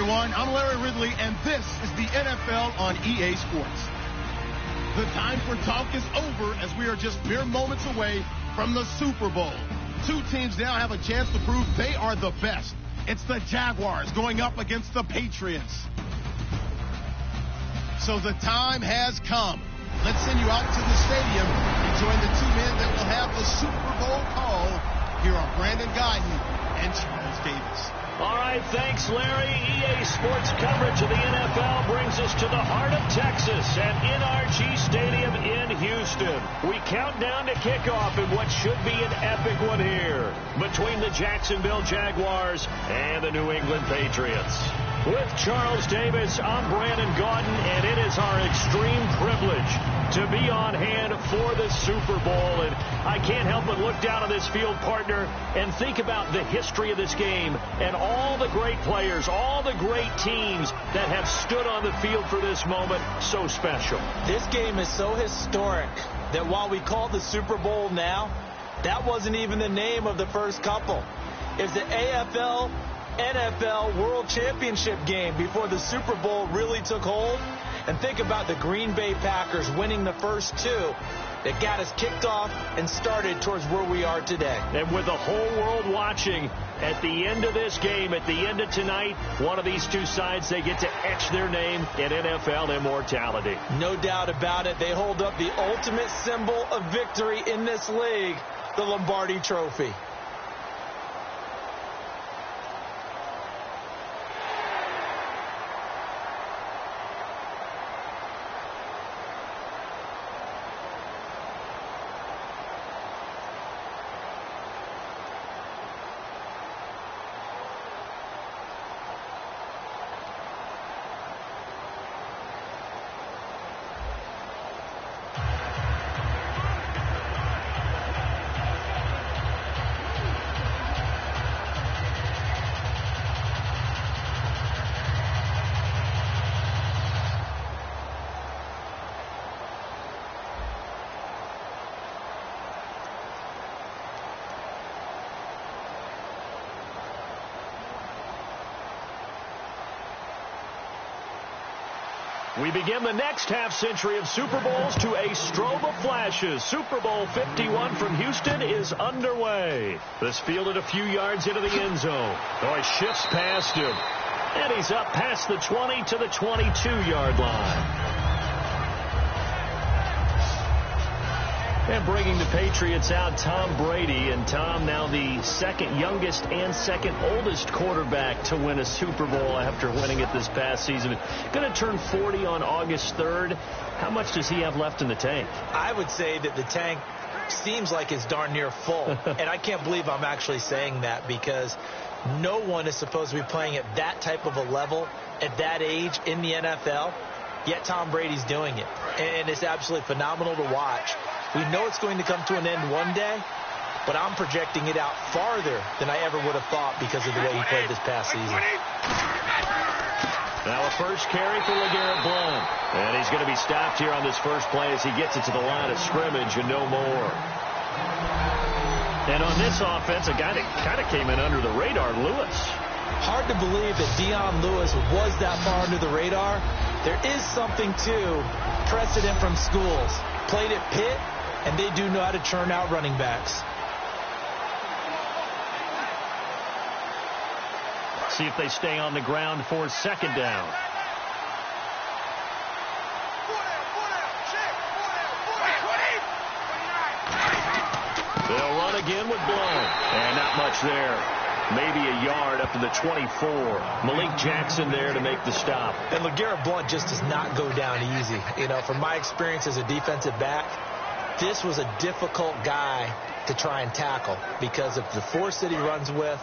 everyone. I'm Larry Ridley, and this is the NFL on EA Sports. The time for talk is over as we are just mere moments away from the Super Bowl. Two teams now have a chance to prove they are the best. It's the Jaguars going up against the Patriots. So the time has come. Let's send you out to the stadium and join the two men that will have the Super Bowl call. Here are Brandon Guyton and Charles Davis. All right, thanks, Larry. EA Sports coverage of the NFL brings us to the heart of Texas at NRG Stadium in Houston. We count down to kickoff in what should be an epic one here between the Jacksonville Jaguars and the New England Patriots. With Charles Davis, I'm Brandon Gaughton, and it is our extreme privilege to be on hand for the Super Bowl. And I can't help but look down on this field, partner, and think about the history of this game and all the great players, all the great teams that have stood on the field for this moment. So special. This game is so historic that while we call it the Super Bowl now, that wasn't even the name of the first couple. It's the AFL NFL World Championship game before the Super Bowl really took hold. And think about the Green Bay Packers winning the first two that got us kicked off and started towards where we are today. And with the whole world watching, at the end of this game, at the end of tonight, one of these two sides, they get to etch their name in NFL immortality. No doubt about it. They hold up the ultimate symbol of victory in this league, the Lombardi Trophy. We begin the next half-century of Super Bowls to a strobe of flashes. Super Bowl 51 from Houston is underway. This fielded a few yards into the end zone. Oh, he shifts past him. And he's up past the 20 to the 22-yard line. And bringing the Patriots out, Tom Brady. And Tom, now the second youngest and second oldest quarterback to win a Super Bowl after winning it this past season. Going to turn 40 on August 3rd. How much does he have left in the tank? I would say that the tank seems like it's darn near full. And I can't believe I'm actually saying that, because no one is supposed to be playing at that type of a level at that age in the NFL. Yet Tom Brady's doing it. And it's absolutely phenomenal to watch. We know it's going to come to an end one day, but I'm projecting it out farther than I ever would have thought because of the way he played this past season. Now a first carry for LeGarrette Blount. And he's going to be stopped here on this first play as he gets it to the line of scrimmage and no more. And on this offense, a guy that kind of came in under the radar, Lewis. Hard to believe that Dion Lewis was that far under the radar. There is something to precedent from schools. Played at Pitt, and they do know how to churn out running backs. See if they stay on the ground for second down. They'll run again with Blount. And not much there. Maybe a yard up to the 24. Malik Jackson there to make the stop. And LeGarrette Blount just does not go down easy. You know, from my experience as a defensive back, this was a difficult guy to try and tackle because of the force that he runs with,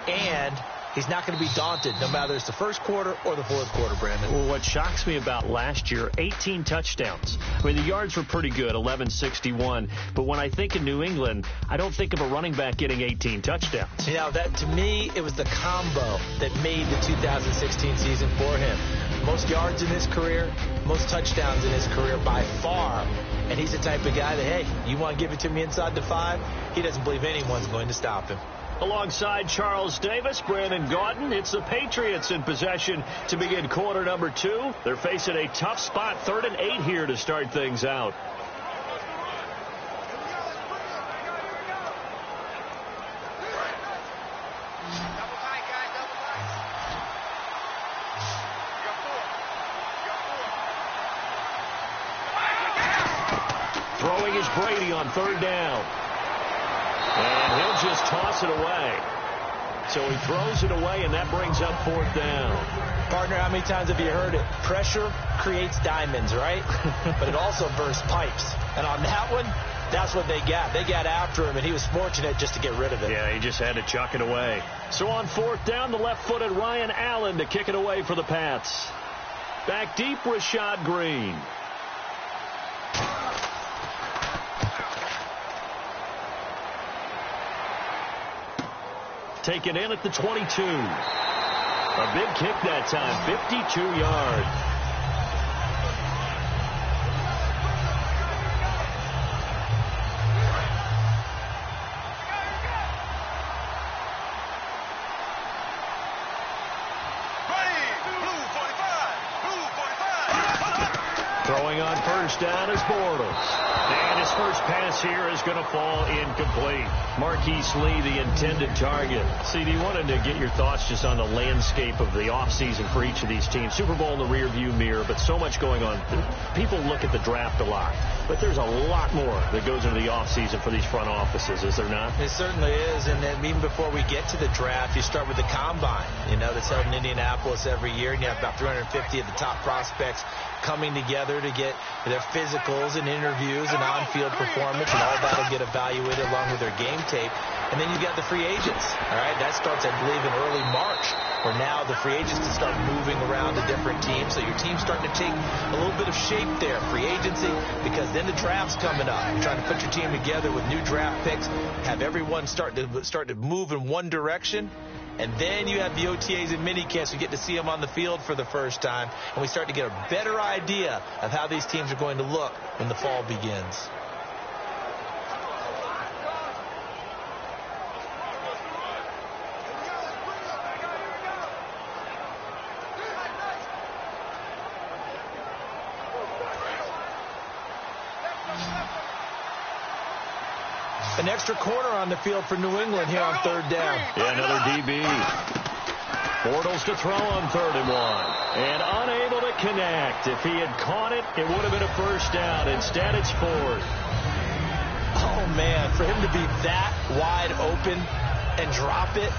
and he's not going to be daunted no matter it's the first quarter or the fourth quarter, Brandon. Well, what shocks me about last year, 18 touchdowns. I mean, the yards were pretty good, 1161. But when I think of New England, I don't think of a running back getting 18 touchdowns. You know, that to me, it was the combo that made the 2016 season for him. Most yards in his career, most touchdowns in his career by far. And he's the type of guy that, hey, you want to give it to me inside the 5? He doesn't believe anyone's going to stop him. Alongside Charles Davis, Brandon Gaudin, it's the Patriots in possession to begin quarter number 2. They're facing a tough spot, 3rd and 8 here to start things out. Throwing is Brady on 3rd down. And he'll just toss it away. So he throws it away, and that brings up 4th down. Partner, how many times have you heard it? Pressure creates diamonds, right? But it also bursts pipes. And on that one, that's what they got. They got after him, and he was fortunate just to get rid of it. Yeah, he just had to chuck it away. So on 4th down, the left-footed Ryan Allen to kick it away for the Pats. Back deep, Rashad Green. Taken in at the 22. A big kick that time, 52 yards. Throwing on 1st down is Bortles. And his first pass here is going to fall incomplete. Marquise Lee, the intended target. CD, wanted to get your thoughts just on the landscape of the offseason for each of these teams. Super Bowl in the rearview mirror, but so much going on. People look at the draft a lot, but there's a lot more that goes into the offseason for these front offices, is there not? It certainly is, and then even before we get to the draft, you start with the combine, that's held in Indianapolis every year, and you have about 350 of the top prospects coming together to get their physicals and interviews and on-field performance, and all that will get evaluated along with their game tape. And then you got the free agents. All right, that starts, I believe, in early March, where now the free agents can start moving around to different teams. So your team's starting to take a little bit of shape there, free agency, because then the draft's coming up. You're trying to put your team together with new draft picks, have everyone start to move in one direction. And then you have the OTAs and minicamps. We get to see them on the field for the first time. And we start to get a better idea of how these teams are going to look when the fall begins. An extra corner on the field for New England here on 3rd down. Yeah, another DB. Bortles to throw on 3rd and 1. And unable to connect. If he had caught it, it would have been a 1st down. Instead, it's 4th. Oh, man, for him to be that wide open and drop it.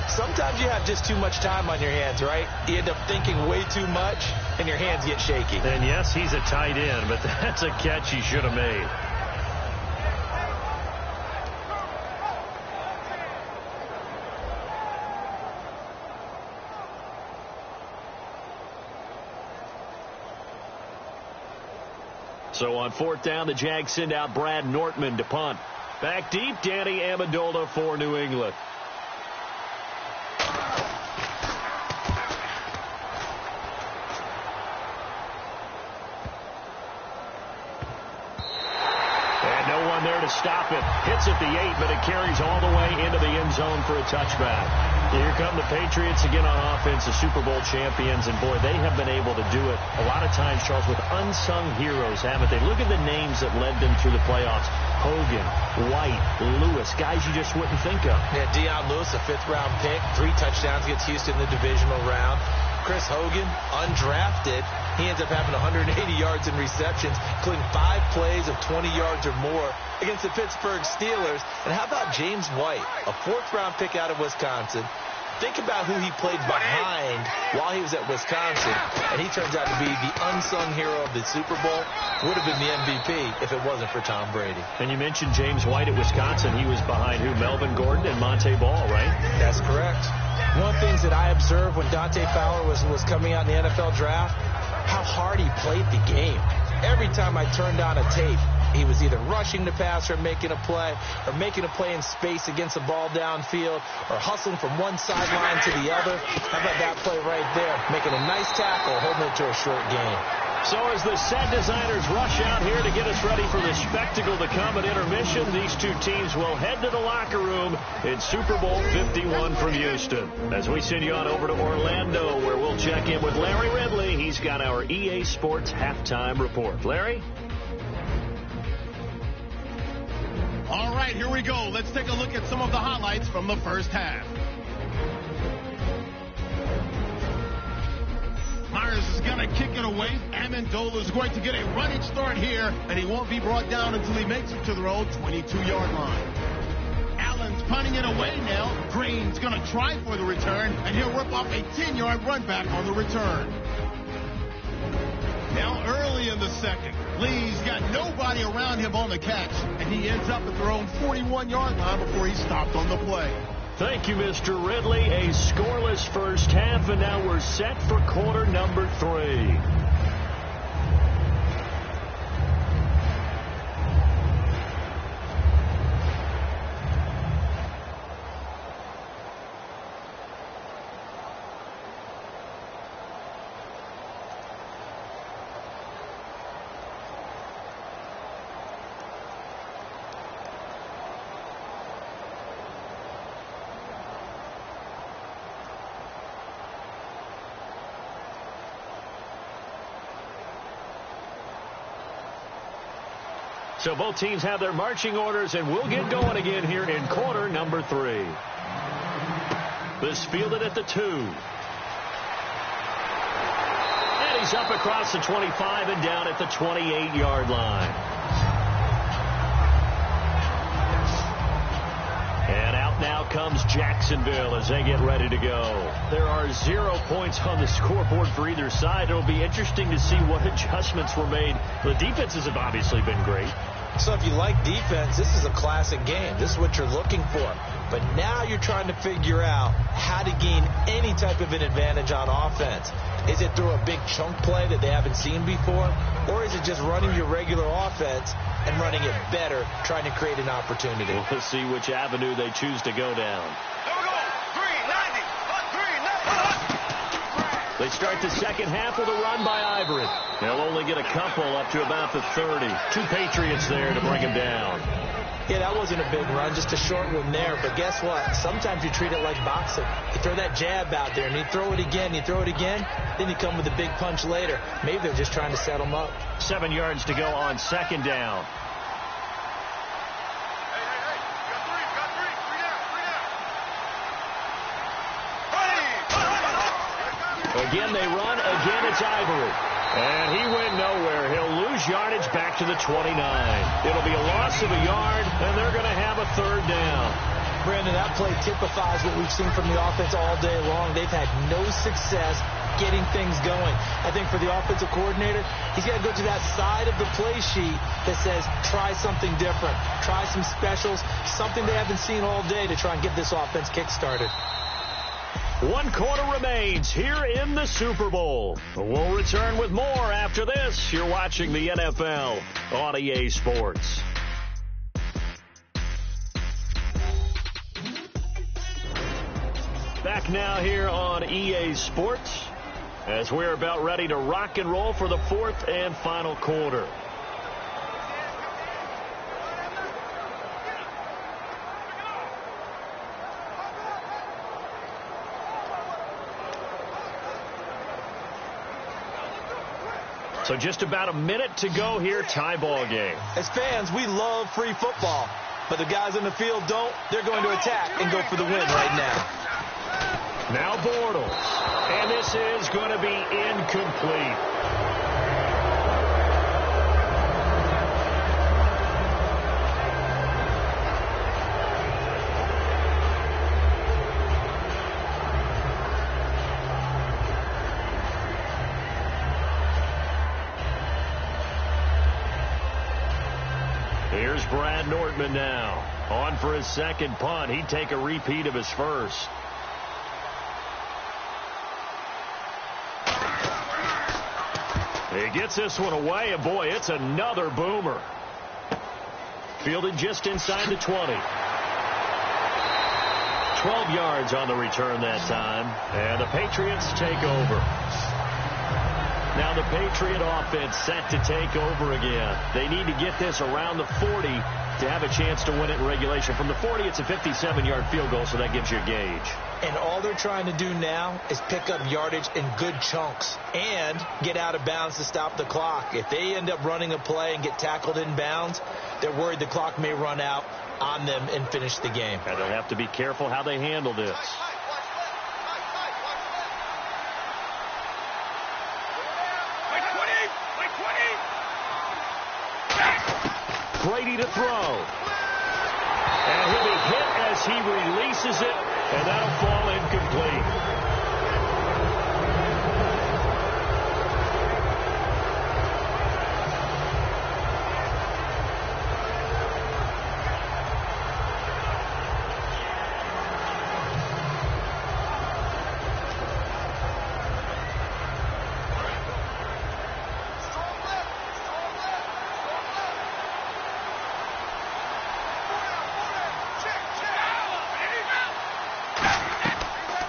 Sometimes you have just too much time on your hands, right? You end up thinking way too much, and your hands get shaky. And, yes, he's a tight end, but that's a catch he should have made. So on 4th down, the Jags send out Brad Nortman to punt. Back deep, Danny Amendola for New England. And no one there to stop it. Hits at the 8, but it carries all the way into the end zone for a touchback. Here come the Patriots again on offense, the Super Bowl champions, and boy, they have been able to do it a lot of times, Charles, with unsung heroes, haven't they? Look at the names that led them through the playoffs. Hogan, White, Lewis, guys you just wouldn't think of. Yeah, Deion Lewis, a 5th-round pick, 3 touchdowns against Houston in the divisional round. Chris Hogan, undrafted. He ends up having 180 yards in receptions, including 5 plays of 20 yards or more against the Pittsburgh Steelers. And how about James White, a 4th-round pick out of Wisconsin? Think about who he played behind while he was at Wisconsin, and he turns out to be the unsung hero of the Super Bowl. Would have been the MVP if it wasn't for Tom Brady. And you mentioned James White at Wisconsin. He was behind who? Melvin Gordon and Monte Ball, right? That's correct. One of the things that I observed when Dante Fowler was coming out in the NFL draft, how hard he played the game. Every time I turned on a tape, he was either rushing the passer and making a play, or making a play in space against the ball downfield, or hustling from one sideline to the other. How about that play right there? Making a nice tackle, holding it to a short gain. So as the set designers rush out here to get us ready for the spectacle to come at intermission, these two teams will head to the locker room in Super Bowl 51 from Houston. As we send you on over to Orlando, where we'll check in with Larry Ridley. He's got our EA Sports halftime report. Larry? All right, here we go. Let's take a look at some of the highlights from the first half. Myers is going to kick it away. Amendola is going to get a running start here, and he won't be brought down until he makes it to their own 22-yard line. Allen's punting it away now. Green's going to try for the return, and he'll rip off a 10-yard run back on the return. Now early in the second, Lee's got nobody around him on the catch, and he ends up at their own 41-yard line before he stopped on the play. Thank you, Mr. Ridley. A scoreless first half, and now we're set for quarter number 3. So both teams have their marching orders, and we'll get going again here in quarter number 3. This fielded at the 2. And he's up across the 25 and down at the 28-yard line. And out now comes Jacksonville as they get ready to go. There are 0 points on the scoreboard for either side. It'll be interesting to see what adjustments were made. The defenses have obviously been great. So if you like defense, this is a classic game. This is what you're looking for. But now you're trying to figure out how to gain any type of an advantage on offense. Is it through a big chunk play that they haven't seen before? Or is it just running your regular offense and running it better, trying to create an opportunity? We'll see which avenue they choose to go down. They start the second half with a run by Ivory. They'll only get a couple up to about the 30. 2 Patriots there to bring him down. Yeah, that wasn't a big run, just a short one there. But guess what? Sometimes you treat it like boxing. You throw that jab out there, and you throw it again, then you come with a big punch later. Maybe they're just trying to set him up. 7 yards to go on second down. Again, they run. Again, it's Ivory. And he went nowhere. He'll lose yardage back to the 29. It'll be a loss of a yard, and they're going to have a third down. Brandon, that play typifies what we've seen from the offense all day long. They've had no success getting things going. I think for the offensive coordinator, he's got to go to that side of the play sheet that says, try something different. Try some specials, something they haven't seen all day to try and get this offense kick-started. 1 quarter remains here in the Super Bowl. We'll return with more after this. You're watching the NFL on EA Sports. Back now here on EA Sports as we're about ready to rock and roll for the 4th and final quarter. So just about a minute to go here, tie ball game. As fans, we love free football, but the guys on the field don't. They're going to attack and go for the win right now. Now Bortles, and this is going to be incomplete. Here's Brad Nortman now. On for his second punt. He'd take a repeat of his first. He gets this one away, and boy, it's another boomer. Fielded just inside the 20. 12 yards on the return that time, and the Patriots take over. Now the Patriot offense set to take over again. They need to get this around the 40 to have a chance to win it in regulation. From the 40, it's a 57-yard field goal, so that gives you a gauge. And all they're trying to do now is pick up yardage in good chunks and get out of bounds to stop the clock. If they end up running a play and get tackled in bounds, they're worried the clock may run out on them and finish the game. And they'll have to be careful how they handle this. Brady to throw. And he'll be hit as he releases it, and that'll fall incomplete.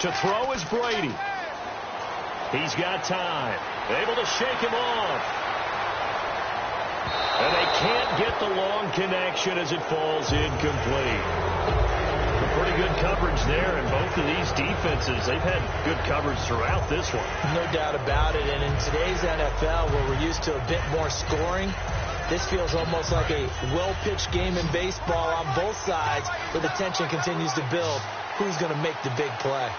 To throw is Brady. He's got time. Able to shake him off. And they can't get the long connection as it falls incomplete. Pretty good coverage there, and both of these defenses, they've had good coverage throughout this one. No doubt about it. And in today's NFL, where we're used to a bit more scoring, this feels almost like a well-pitched game in baseball on both sides, where the tension continues to build. Who's going to make the big play?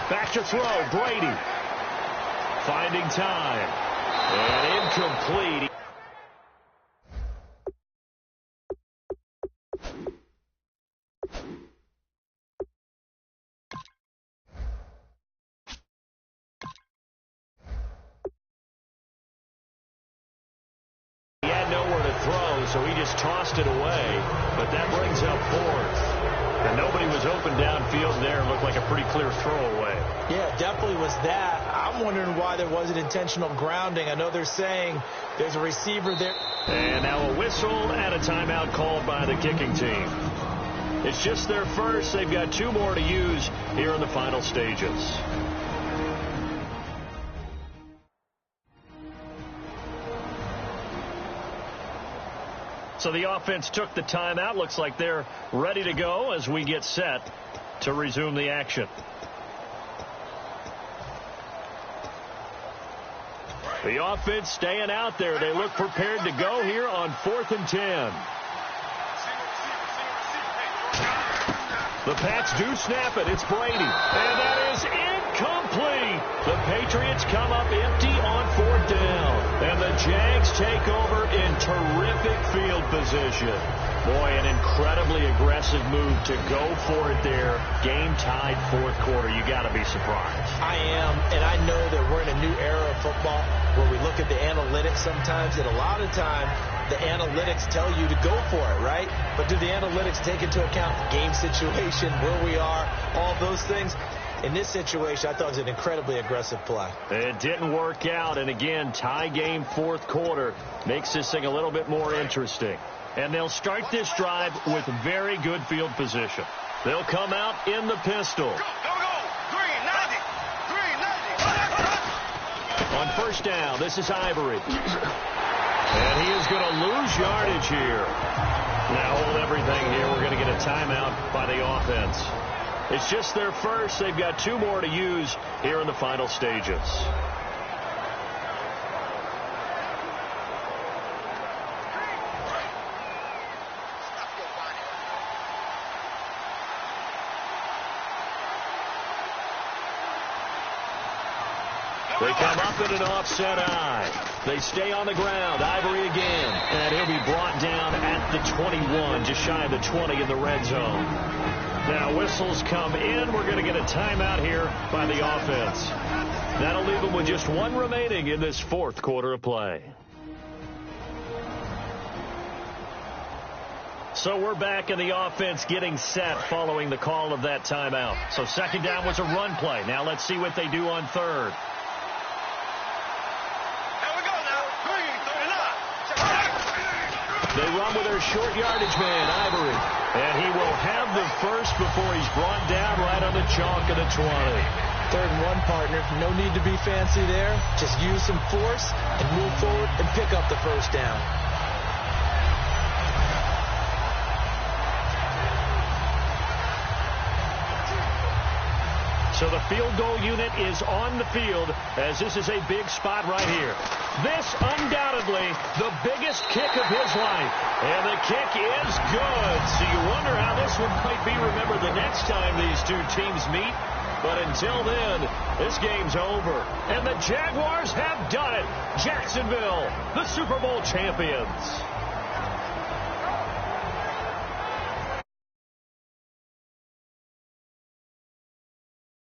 Back to throw, Brady. Finding time. And incomplete. He had nowhere to throw, so he just tossed it away. But that brings up fourth. And nobody was open downfield there. Looked like a pretty clear throwaway. Yeah, definitely was that. I'm wondering why there wasn't intentional grounding. I know they're saying there's a receiver there. And now a whistle and a timeout called by the kicking team. It's just their first. They've got two more to use here in the final stages. So the offense took the timeout. Looks like they're ready to go as we get set to resume the action. The offense staying out there. They look prepared to go here on 4th and 10. The Pats do snap it. It's Brady. And that is incomplete. The Patriots come up empty on 4th down. And the Jags take over in terrific field position. Boy, an incredibly aggressive move to go for it there. Game tied 4th quarter. You got to be surprised. I am, and I know that we're in a new era of football where we look at the analytics sometimes, and a lot of time the analytics tell you to go for it, right? But do the analytics take into account game situation, where we are, all those things? In this situation, I thought it was an incredibly aggressive play. It didn't work out, and again, tie game 4th quarter makes this thing a little bit more interesting. And they'll start this drive with very good field position. They'll come out in the pistol. Green, 90. On 1st down, this is Ivory. And he is going to lose yardage here. Now hold everything here. We're going to get a timeout by the offense. It's just their first. They've got two more to use here in the final stages. They come up in an offset eye. They stay on the ground. Ivory again. And he'll be brought down at the 21, just shy of the 20 in the red zone. Now whistles come in. We're going to get a timeout here by the offense. That'll leave them with just one remaining in this 4th quarter of play. So we're back in the offense getting set following the call of that timeout. So 2nd down was a run play. Now let's see what they do on 3rd. They run with their short yardage man, Ivory. And he will have the first before he's brought down right on the chalk of the 20. 3rd and 1, partner. No need to be fancy there. Just use some force and move forward and pick up the first down. So the field goal unit is on the field as this is a big spot right here. This undoubtedly the biggest kick of his life. And the kick is good. So you wonder how this one might be remembered the next time these two teams meet. But until then, this game's over. And the Jaguars have done it. Jacksonville, the Super Bowl champions.